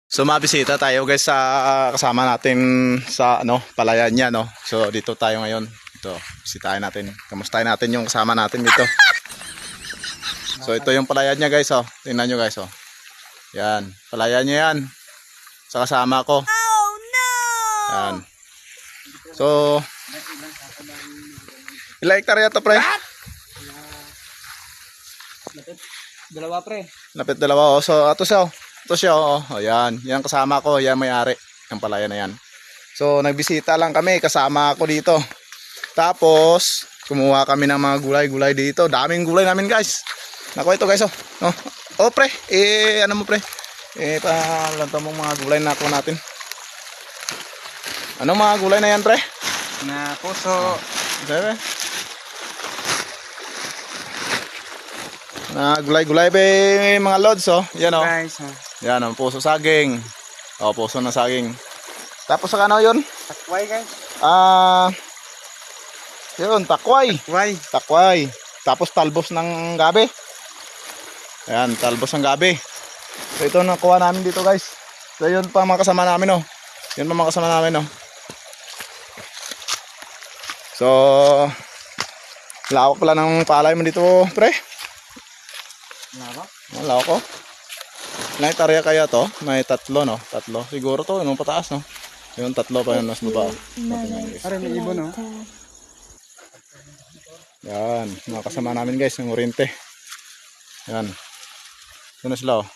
So mabisita tayo guys sa kasama natin sa palayan niya, no. So dito tayo ngayon. Ito, bisitahin natin. Kamustahin natin yung kasama natin dito. So ito yung palayan niya guys, oh. Tingnan niyo guys, oh. Yan, palayan niya yan. Sa kasama ko. Oh no. Yan. So ilang hektarya to, pre? Dalawa, pre. Lapit dalawa, oh. So ato siya, oh. Ito siya, oh. Ayan, yan kasama ko, yan may-ari ng palayan na yan. So nagbisita lang kami, kasama ako dito. Tapos kumuha kami ng mga gulay-gulay dito. Daming gulay namin guys. Naku, ito guys, oh. Oh pre, ano mo pre? Palanta mong mga gulay na ako natin. Ano mga gulay na yan, pre? Na puso. Sabi? Na gulay-gulay ba mga lods, oh. Yan, oh. Guys, Yan, oh, puso saging. Oh, puso na saging. Tapos sa ano yun? takway, guys. Yun, takway. Takway. Tapos talbos ng gabi. Ayan, talbos ng gabi. So ito nakuha namin dito guys. So yun pa mga kasama namin, oh. Yun pa mga kasama namin, oh. So lawak pala ng palay mo dito, pre. Lawak ko. May tarya kaya to? May tatlo, no? Tatlo. Siguro to, nung pataas, no? Yung tatlo pa yun, mas baba. Parang may ibon, no? Yan, mga kasama namin guys, ng Oriente. Yan. Yun na sila, oh.